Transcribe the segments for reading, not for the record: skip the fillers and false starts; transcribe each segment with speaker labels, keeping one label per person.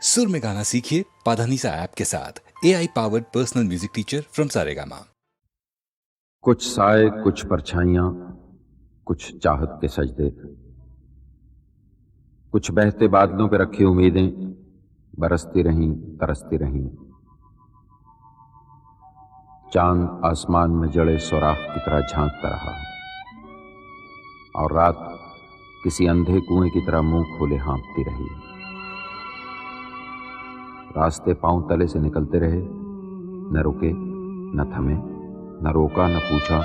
Speaker 1: सुर में गाना सीखिए पाधानीसा ऐप के साथ। AI powered personal music teacher from Saregama.
Speaker 2: कुछ साए, कुछ परछाइयां, कुछ चाहत के सजदे, कुछ बहते बादलों पे रखी उम्मीदें बरसती रहीं, तरसती रहीं। चांद आसमान में जड़े सुराख की तरह झांकता रहा और रात किसी अंधे कुएं की तरह मुंह खोले हाँफती रही। रास्ते पांव तले से निकलते रहे, न रुके, न थमे, न रोका, न पूछा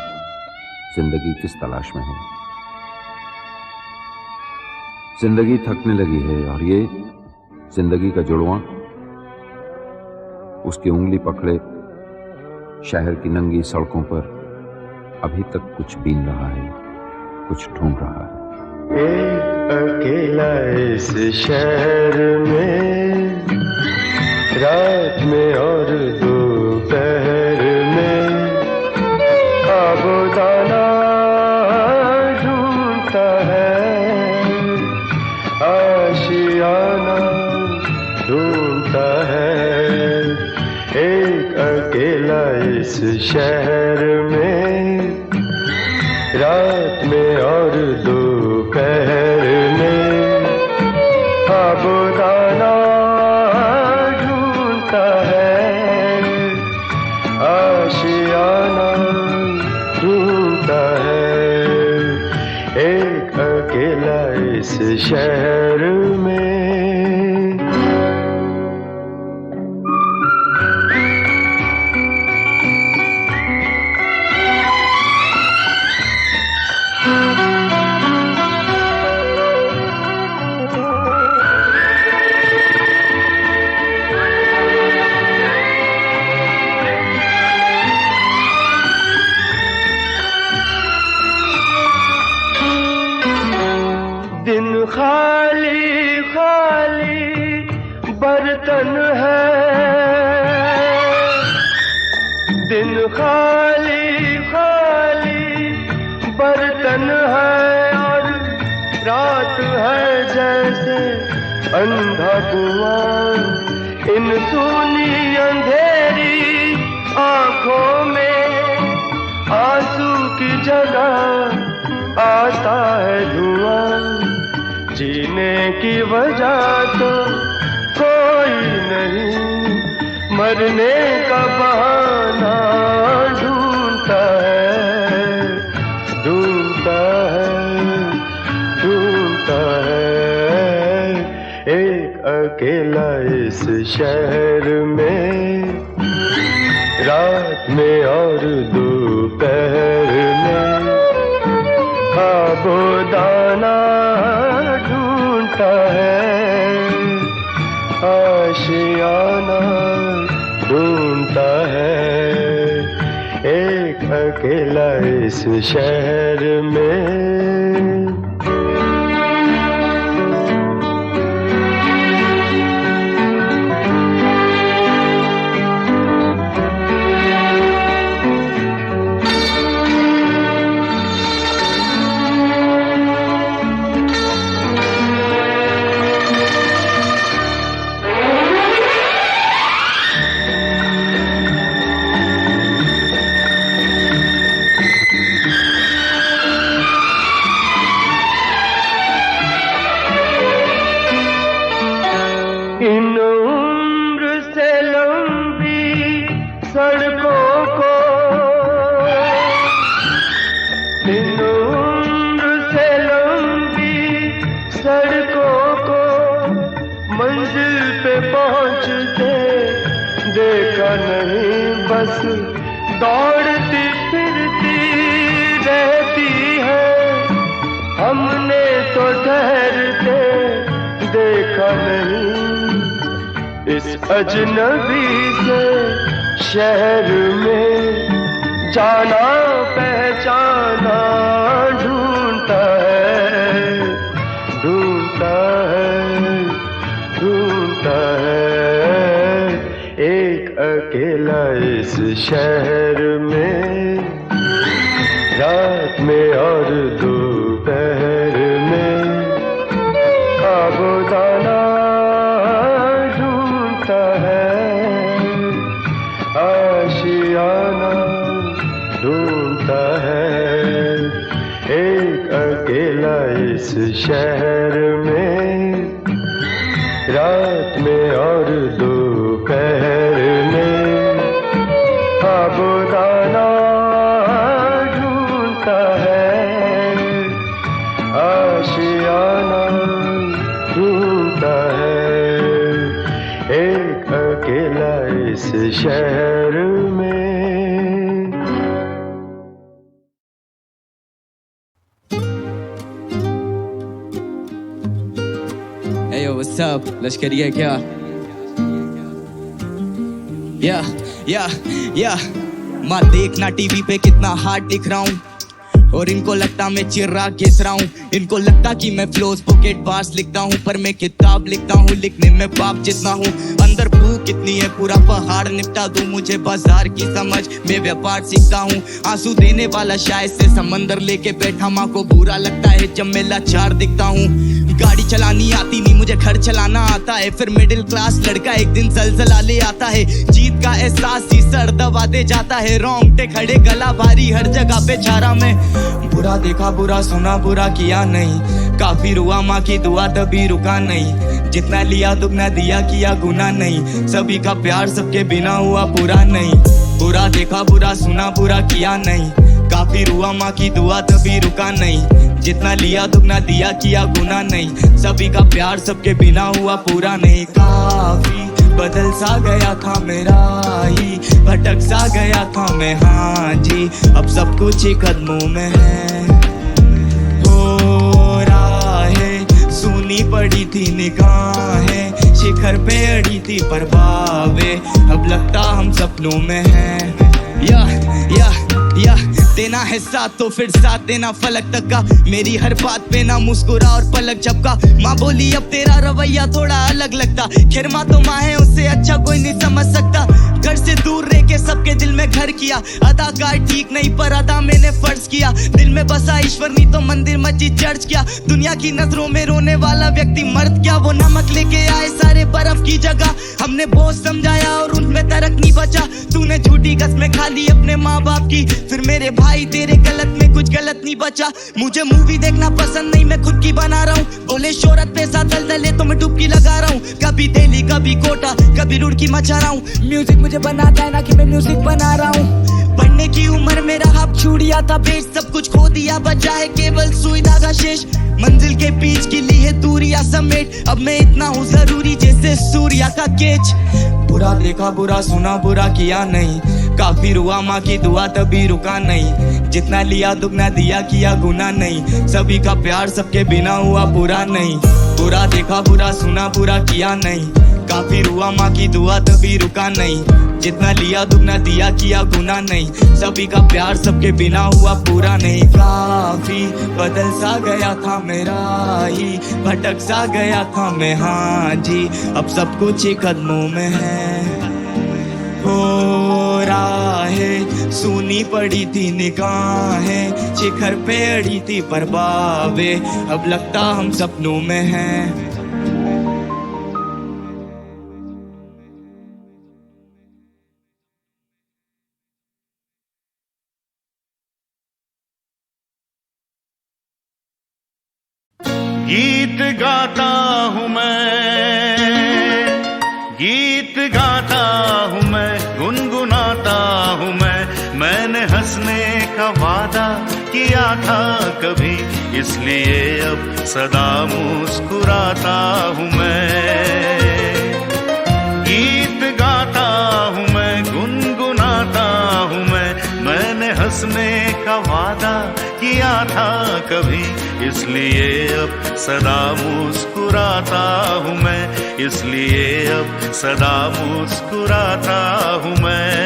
Speaker 2: जिंदगी किस तलाश में है। जिंदगी थकने लगी है और ये जिंदगी का जुड़वां उसकी उंगली पकड़े शहर की नंगी सड़कों पर अभी तक कुछ बीन रहा है, कुछ ढूंढ रहा है।
Speaker 3: एक अकेला इस शहर में, रात में और दोपहर में आबोदाना ढूंढता है, आशियाना ढूंढता है। एक अकेला इस शहर में, रात में और दोपहर में आबोदाना ढूंढता है, आशियाना ढूंढता है। एक अकेला इस शहर में। दिन खाली खाली बर्तन है, दिन खाली खाली बर्तन है और रात है जैसे अंधा कुआं। इन सूनी अंधेरी आंखों में आंसू की जगह आता है धुआं। जीने की वजह तो कोई नहीं, मरने का बहाना ढूंढता है, ढूंढता है, ढूंढता है। एक अकेला इस शहर में, रात में और दोपहर में आबोदाना ढूंढता है, आशियाना ढूंढता है। एक अकेला इस शहर में। इन उम्र से लंबी सड़कों को, इन उम्र से लंबी सड़कों को मंजिल पे पहुंचते देखा नहीं। बस दौड़ती फिरती रहती है, हमने तो ठहरते देखा नहीं। इस अजनबी से शहर में जाना पहचाना ढूंढता है, ढूंढता है, ढूंढता है। एक अकेला इस शहर में, रात में और दोपहर में आबोदाना ढूंढता इस शहर में, रात में और दोपहर में आबोदाना ढूंढता है, आशियाना ढूंढता है, एक अकेला इस शहर में।
Speaker 4: Hey yo, what's up? लश्करी है क्या? या माँ देखना टीवी पे कितना हार्ड दिख रहा हूँ, और इनको लगता मैं चिर्रा घिस रहा हूँ। इनको लगता कि मैं फ्लोज पॉकेट बार्स लिखता हूँ, पर मैं किताब लिखता हूँ, लिखने में बाप जितना हूँ। अंदर भूख कितनी है, पूरा पहाड़ निपटा दूं। मुझे बाजार की समझ, मैं व्यापार सीखता हूँ। आंसू देने वाला शायद से समंदर लेके बैठा, माँ को बुरा लगता है जब मैं लाचार दिखता हूँ। गाड़ी चलानी आती नहीं, मुझे घर चलाना आता है। फिर मिडिल क्लास लड़का एक दिन जलजला ले आता है। जीत का एहसास ही सर दबा दे जाता है, रोंगटे खड़े गला भारी हर जगह पे छारा में। बुरा देखा बुरा सुना, बुरा किया नहीं, काफी रुआ माँ की दुआ तभी रुका नहीं। जितना लिया दुगना दिया, किया गुना नहीं, सभी का प्यार सबके बिना हुआ पूरा नहीं। बुरा देखा बुरा सुना, बुरा किया नहीं, काफी रुआ माँ की दुआ तभी रुका नहीं। जितना लिया दुगना दिया, किया गुना नहीं, सभी का प्यार सबके बिना हुआ पूरा नहीं। काफी बदल सा गया था मेरा ही, भटक सा गया था मैं, हाँ जी अब सब कुछ ही कदमों में है। हो राहें सुनी पड़ी थी निगाहें, शिखर पे अड़ी थी परवावे, अब लगता हम सपनों में है। या देना है साथ तो फिर साथ देना फलक तक का, मेरी हर बात पे ना मुस्कुरा और पलक झपका। माँ बोली अब तेरा रवैया थोड़ा अलग लगता, खैर माँ तो माँ है उससे अच्छा कोई नहीं समझ सकता। घर से दूर रह के सबके दिल में घर किया, अदाकार ठीक नहीं पर अदा मैंने फर्ज किया। दिल में बसा ईश्वर नहीं तो मंदिर मस्जिद चर्च किया। दुनिया की नजरों में रोने वाला व्यक्ति मर्द क्या, वो नमक लेके आए सारे बर्फ की जगह। हमने बोझ समझाया और उनमें तरक नहीं बचा, तूने झूठी कसमें खा ली अपने माँ बाप की। फिर मेरे भाई तेरे गलत में कुछ गलत नहीं बचा। मुझे मूवी देखना पसंद नहीं, मैं खुद की बना रहा हूँ। बोले शोहरत पैसा दलदले तो मैं डुबकी लगा रहा हूँ। कभी दिल्ली कभी कोटा कभी रुड़की मचा रहा हूँ। म्यूजिक मुझे बनाता है ना कि मैं म्यूजिक बना रहा हूँ। पढ़ने की उम्र में रहा छूड़िया था बेच, सब कुछ खो दिया बचा है केवल सुई धागा शेष। मंजिल के बीच की ली है दूरिया समेट, अब मैं इतना हूँ जरूरी जैसे सूर्या का केच। बुरा देखा बुरा सुना, बुरा किया नहीं, काफी रुआ माँ की दुआ तभी रुका नहीं। जितना लिया दुगना दिया, किया गुना नहीं, सभी का प्यार सबके बिना हुआ पूरा नहीं। बुरा देखा बुरा सुना, बुरा किया नहीं, काफी रुआ माँ की दुआ तभी रुका नहीं। जितना लिया दुगना दिया, किया गुना नहीं, सभी का प्यार सबके बिना हुआ पूरा नहीं। काफी बदल सा गया था मेरा ही, भटक सा गया था मैं, हाँ जी अब सब कुछ ही कदमों में है। हो राहें सुनी पड़ी थी निगाहें, शिखर पे अड़ी थी परवावे, अब लगता हम सपनों में हैं।
Speaker 5: गीत गाता हूँ मैं, गीत गाता हूँ मैं, गुनगुनाता हूँ मैंने हंसने का वादा किया था कभी, इसलिए अब सदा मुस्कुराता हूँ मैं। गीत गाता हूँ मैं, गुनगुनाता हूँ मैंने हंसने का वादा किया था कभी, इसलिए अब सदा मुस्कुराता हूँ मैं, इसलिए अब सदा मुस्कुराता हूँ मैं।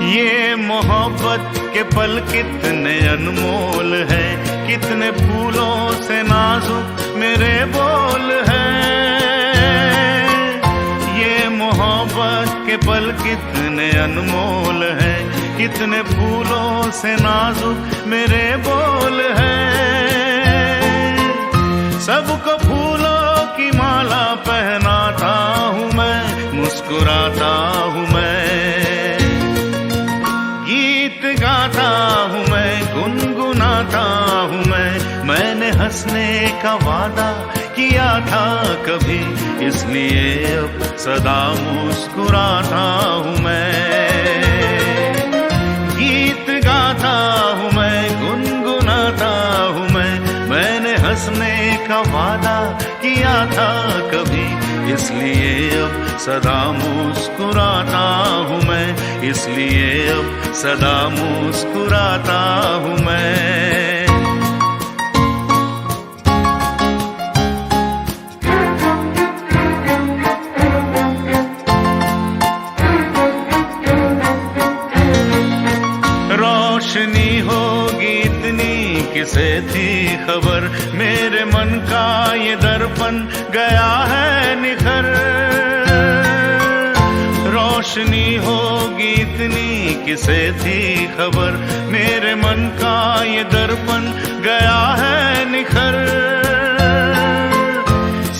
Speaker 5: ये मोहब्बत के पल कितने अनमोल हैं, कितने फूलों से नाजुक मेरे बोल हैं। ये मोहब्बत के पल कितने अनमोल हैं, कितने फूलों से नाजुक मेरे बोल हैं। सबको फूलों की की माला पहनाता हूँ मैं, मुस्कुराता हूँ मैं, गीत गाता हूँ मैं, गुनगुनाता हूँ मैंने हंसने का वादा किया था कभी, इसलिए अब सदा मुस्कुराता हूँ मैं, गीत गाता हूँ मैं, गुनगुनाता हूँ मैंने हंसने का वादा किया था कभी, इसलिए अब सदा मुस्कुराता हूँ मैं, इसलिए अब सदा मुस्कुराता हूँ मैं। रोशनी होगी इतनी किसे थी खबर, मेरे मन का ये दर्पण गया है निखर, रोशनी होगी इतनी किसे थी खबर, मेरे मन का ये दर्पण गया है निखर,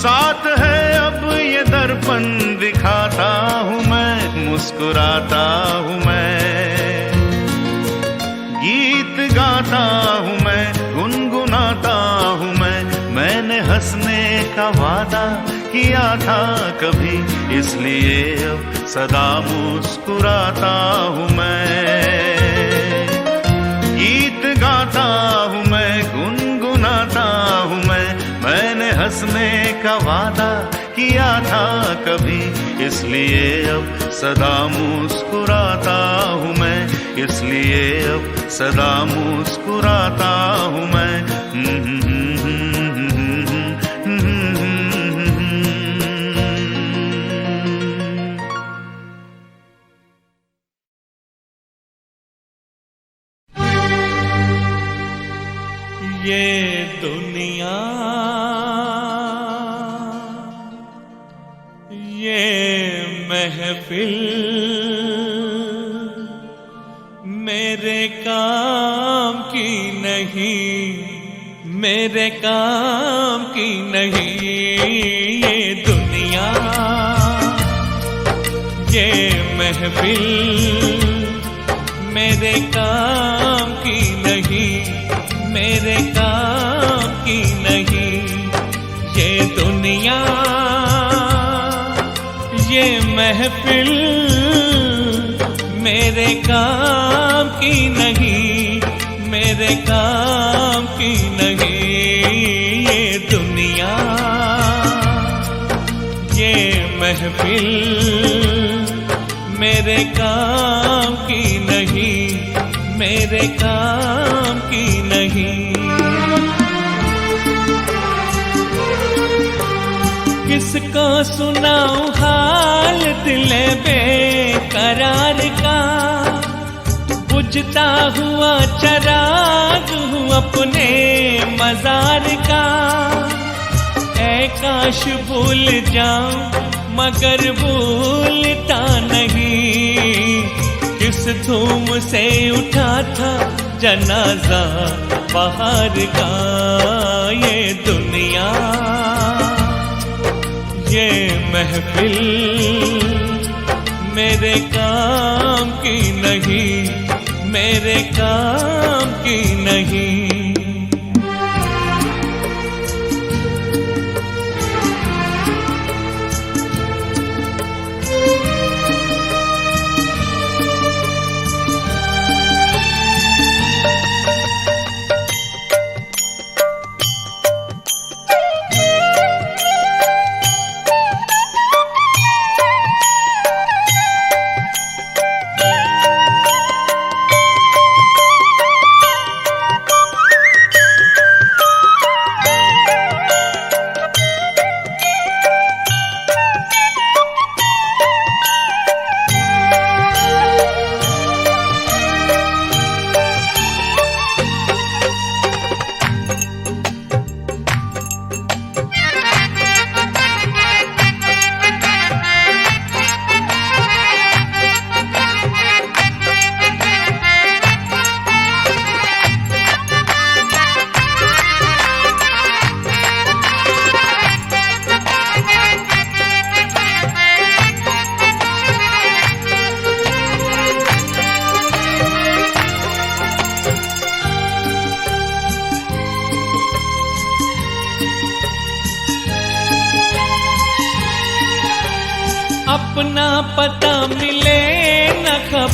Speaker 5: साथ है अब ये दर्पण दिखाता हूँ मैं, मुस्कुराता हूँ मैं, गीत गाता हूँ मैं, गुनगुनाता हूँ मैंने हंसने का वादा किया था कभी, इसलिए अब सदा मुस्कुराता हूँ मैं, गीत गाता हूँ मैं, गुनगुनाता हूँ मैंने हंसने का वादा किया था कभी, इसलिए अब सदा मुस्कुराता हूँ मैं, इसलिए अब सदा मुस्कुराता हूँ मैं।
Speaker 6: ये दुनिया ये महफिल मेरे काम की नहीं, मेरे काम की नहीं, ये दुनिया ये महफिल मेरे काम की नहीं, मेरे काम की नहीं, ये दुनिया ये महफिल मेरे काम की नहीं, मेरे काम की नहीं, ये दुनिया ये महफिल मेरे काम की नहीं, मेरे काम की नहीं। किसको सुनाऊं हाल दिले बेकरार का, बुझता हुआ चराग हूँ अपने मजार का, ऐ काश भूल जाऊं मगर भूलता नहीं, किस धूम से उठा था जनाजा बाहर का, ये दुनिया ये महफिल मेरे काम की नहीं, मेरे काम की नहीं।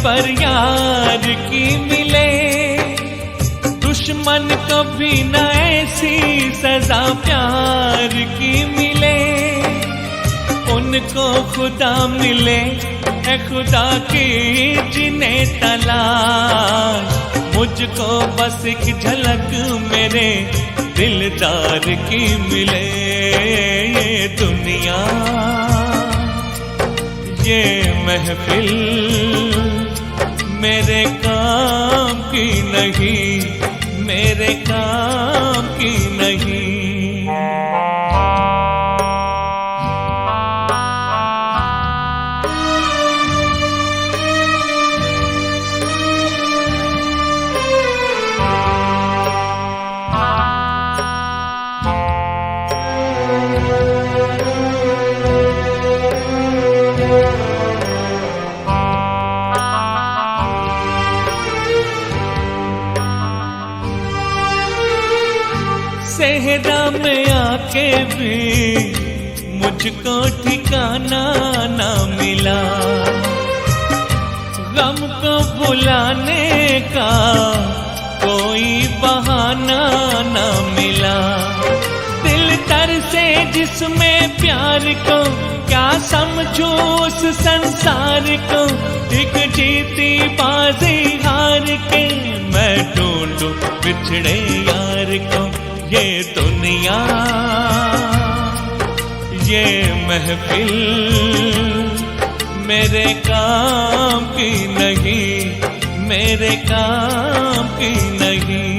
Speaker 6: पर यार की मिले, दुश्मन को भी न ऐसी सजा प्यार की मिले। उनको खुदा मिले है खुदा की जिन्हें तलाश, मुझको बस एक झलक मेरे दिलदार की मिले। ये दुनिया ये महफिल मेरे काम की नहीं, मेरे काम की नहीं। सेहरा में आके भी मुझको ठिकाना ना मिला, गम को भुलाने का कोई बहाना ना मिला। दिल तर से जिसमें प्यार को क्या समझूं उस संसार को, एक जीती बाजी हार के मैं ढूंढूं बिछड़े यार को। ये दुनिया ये महफिल मेरे काम की नहीं, मेरे काम की नहीं।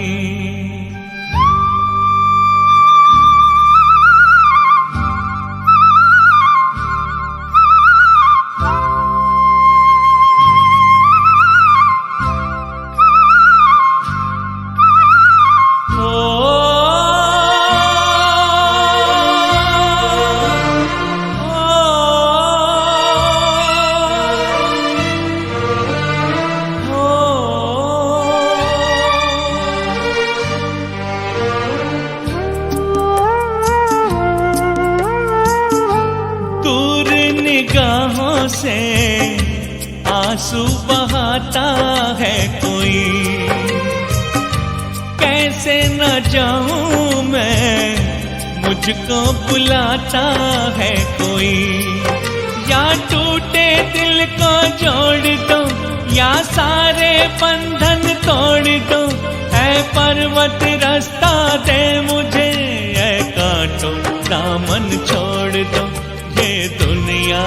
Speaker 6: निगाहों से आंसू बहाता है कोई, कैसे न जाऊं मैं मुझको बुलाता है कोई। या टूटे दिल को जोड़ दो या सारे बंधन तोड़ दो, ऐ पर्वत रास्ता दे मुझे, ऐ कांटों दामन छोड़ दो। ये दुनिया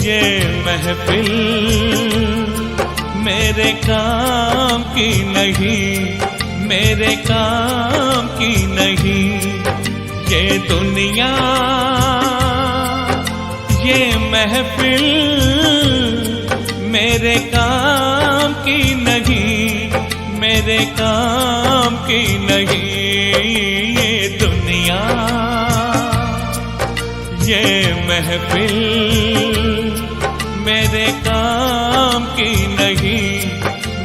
Speaker 6: ये महफिल मेरे काम की नहीं, मेरे काम की नहीं। ये दुनिया ये महफिल मेरे काम की नहीं, मेरे काम की नहीं। ये दुनिया ये महफिल मेरे काम की नहीं,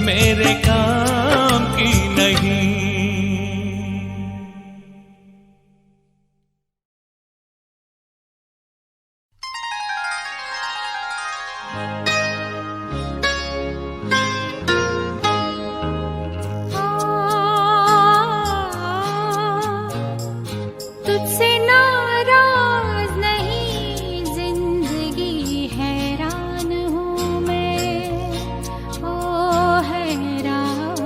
Speaker 6: मेरे काम की नहीं।
Speaker 7: हैरान हूँ मैं, ओ हैरान।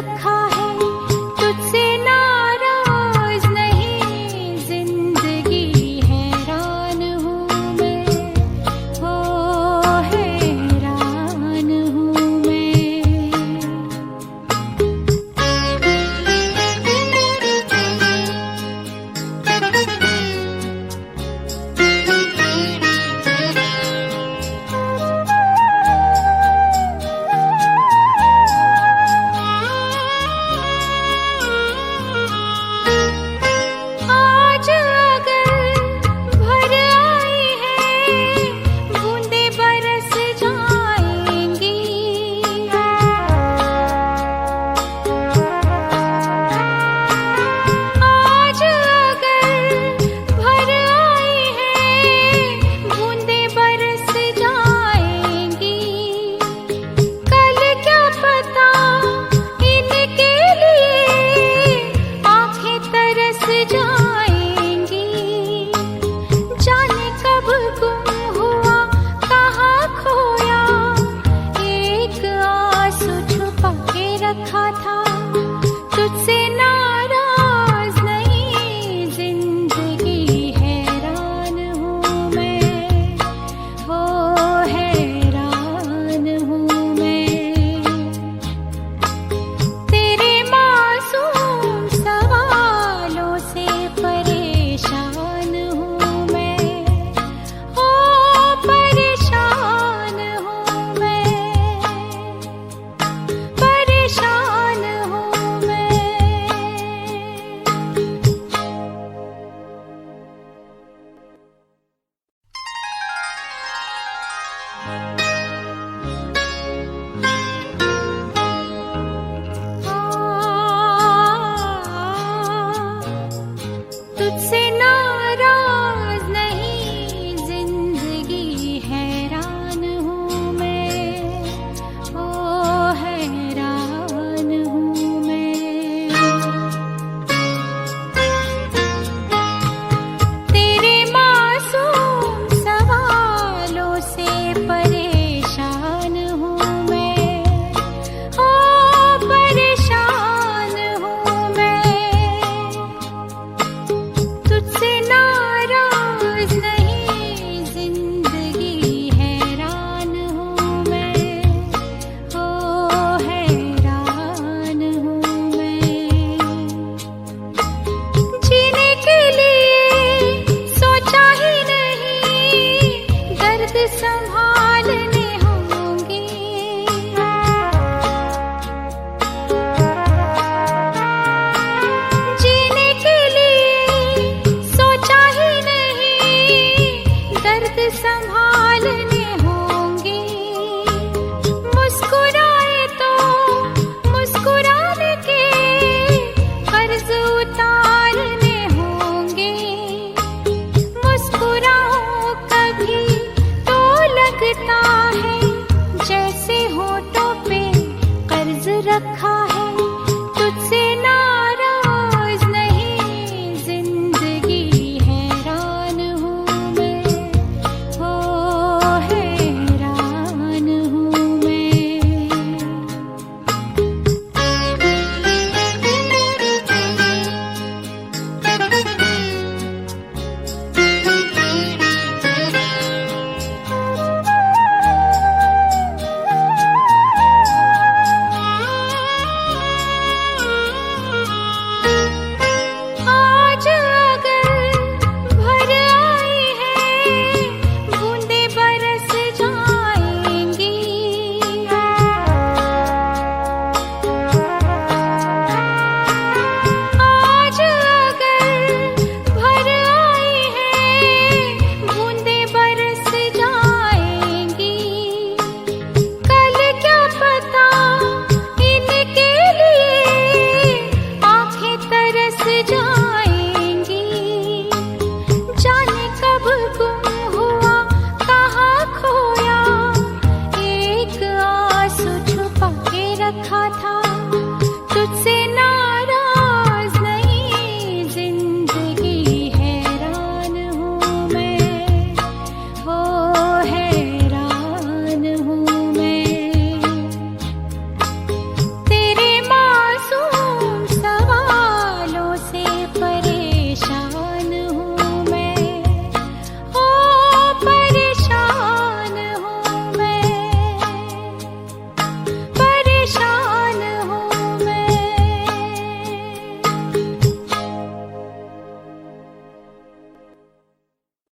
Speaker 7: रखा